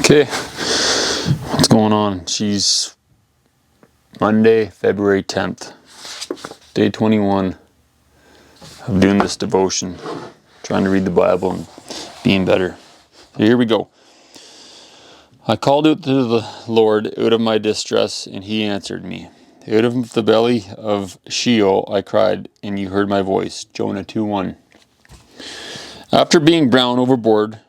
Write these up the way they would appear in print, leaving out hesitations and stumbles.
Okay, what's going on? She's Monday, February 10th, day 21 of doing this devotion, trying to read the Bible and being better. So here we go. I called out to the Lord out of my distress, and he answered me. Out of the belly of Sheol I cried, and you heard my voice. Jonah 2:1. After being thrown overboard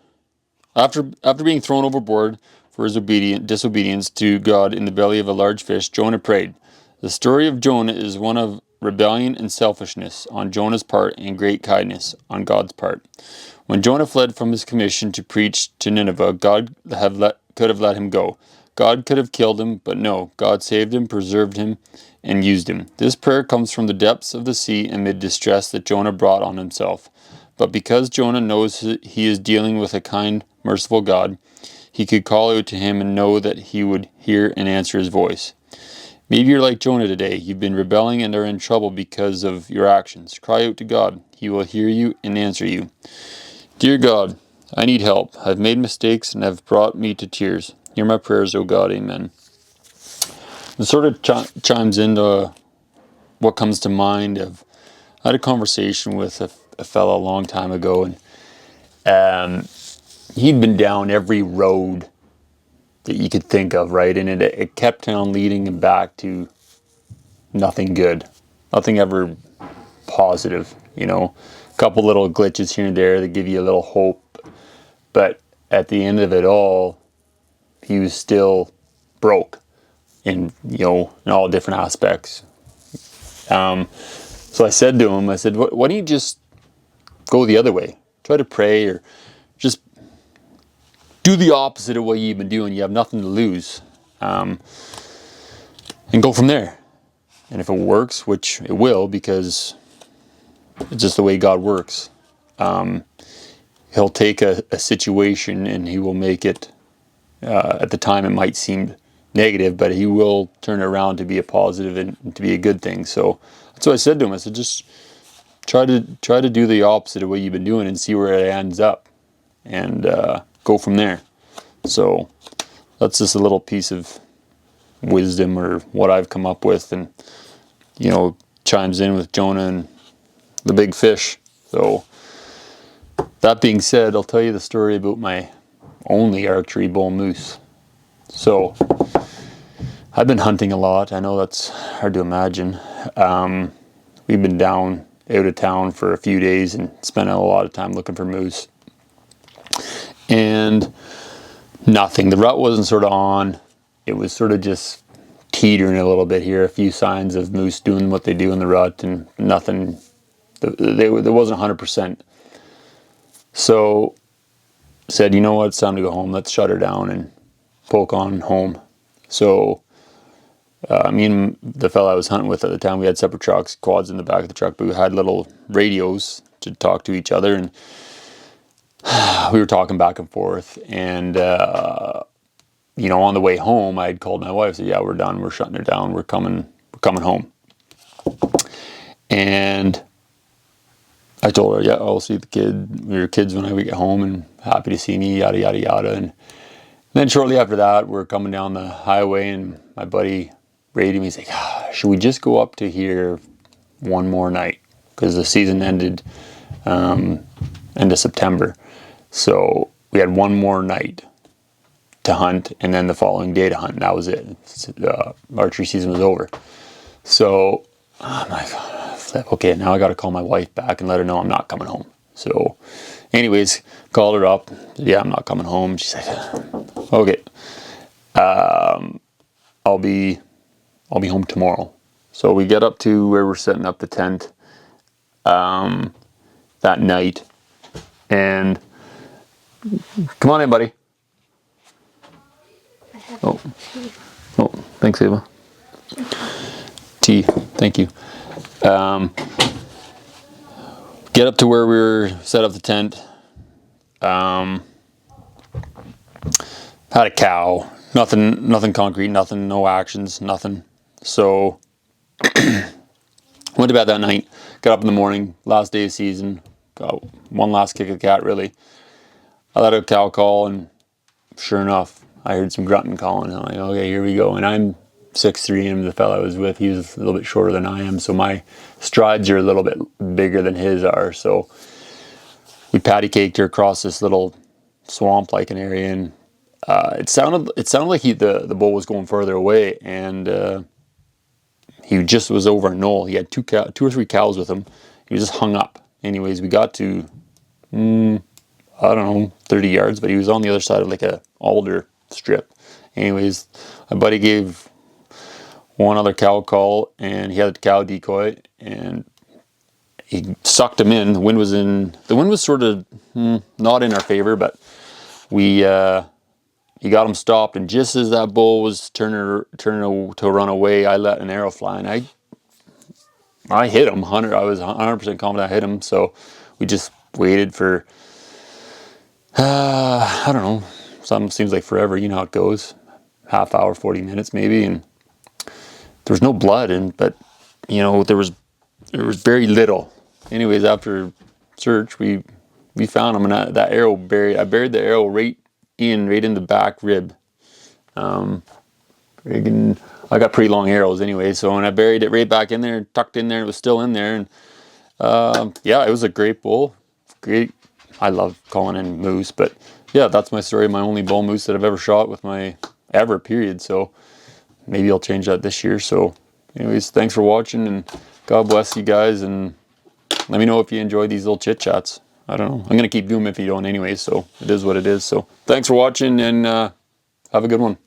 for his disobedience to God in the belly of a large fish, Jonah prayed. The story of Jonah is one of rebellion and selfishness on Jonah's part and great kindness on God's part. When Jonah fled from his commission to preach to Nineveh, God could have let him go. God could have killed him, but no, God saved him, preserved him, and used him. This prayer comes from the depths of the sea amid distress that Jonah brought on himself. But because Jonah knows he is dealing with a kind, merciful God, he could call out to him and know that he would hear and answer his voice. Maybe you're like Jonah today. You've been rebelling and are in trouble because of your actions. Cry out to God. He will hear you and answer you. Dear God, I need help. I've made mistakes and have brought me to tears. Hear my prayers, O God. Amen. It sort of chimes into what comes to mind. I had a conversation with a fellow a long time ago, and he'd been down every road that you could think of, right? And it kept on leading him back to nothing good, nothing ever positive, A couple little glitches here and there that give you a little hope. But at the end of it all, he was still broke in all different aspects. So I said to him, why don't you just go the other way? Try to pray or just do the opposite of what you've been doing. You have nothing to lose. And go from there. And if it works, which it will, because it's just the way God works, he'll take a situation and he will make it, at the time it might seem negative, but he will turn it around to be a positive and to be a good thing. So that's what I said to him. I said, just try to do the opposite of what you've been doing and see where it ends up, and go from there. So that's just a little piece of wisdom or what I've come up with, and chimes in with Jonah and the big fish. So that being said, I'll tell you the story about my only archery bull moose. So I've been hunting a lot. I know that's hard to imagine. We've been down out of town for a few days and spent a lot of time looking for moose. And nothing. The rut wasn't sort of on. It was sort of just teetering a little bit here. A few signs of moose doing what they do in the rut, and nothing. There wasn't 100%. So said, you know what? It's time to go home. Let's shut her down and poke on home. So me and the fella I was hunting with at the time, we had separate trucks, quads in the back of the truck, but we had little radios to talk to each other, and we were talking back and forth. And on the way home, I had called my wife, said, yeah, we're done, we're shutting her down, we're coming home. And I told her, yeah, I'll see your kids when I get home, and happy to see me, yada yada yada. And then shortly after that, we're coming down the highway, and my buddy rated me. He's like, should we just go up to here one more night? Because the season ended end of September. So we had one more night to hunt, and then the following day to hunt, and that was it. Archery season was over. So I'm like, okay, now I got to call my wife back and let her know I'm not coming home. So anyways, called her up. Said, yeah, I'm not coming home. She's like, okay, I'll be home tomorrow. So we get up to where we're setting up the tent that night, and come on in, buddy. Oh, thanks, Ava. Tea, thank you. Get up to where we were set up the tent. Had a cow. Nothing concrete. Nothing. No actions. Nothing. So went to bed that night. Got up in the morning. Last day of season. Got one last kick of the cat. Really. I let a cow call, and sure enough, I heard some grunting calling. I'm like, okay, here we go. And I'm 6'3", and the fella I was with, he was a little bit shorter than I am, so my strides are a little bit bigger than his are. So we patty caked her across this little swamp-like an area, and it sounded like the bull was going further away, and he just was over a knoll. He had two or three cows with him. He was just hung up. Anyways, we got to I don't know, 30 yards, but he was on the other side of like a alder strip. Anyways, my buddy gave one other cow call, and he had a cow decoy, and he sucked him in. The wind was sort of not in our favor, but he got him stopped, and just as that bull was turning to run away, I let an arrow fly, and I hit him. I was 100% confident I hit him. So we just waited for I don't know. Something seems like forever. You know how it goes. Half hour, 40 minutes maybe, and there was no blood, but there was very little. Anyways, after search, we found him, and that arrow I buried the arrow right in the back rib. I got pretty long arrows anyway, so when I buried it right back in there, tucked in there, it was still in there, and yeah, it was a great bull. Great. I love calling in moose, but yeah, that's my story. My only bull moose that I've ever shot with my ever period. So maybe I'll change that this year. So anyways, thanks for watching, and God bless you guys, and let me know if you enjoy these little chit chats. I don't know. I'm going to keep doing them if you don't anyways, so it is what it is. So thanks for watching, and have a good one.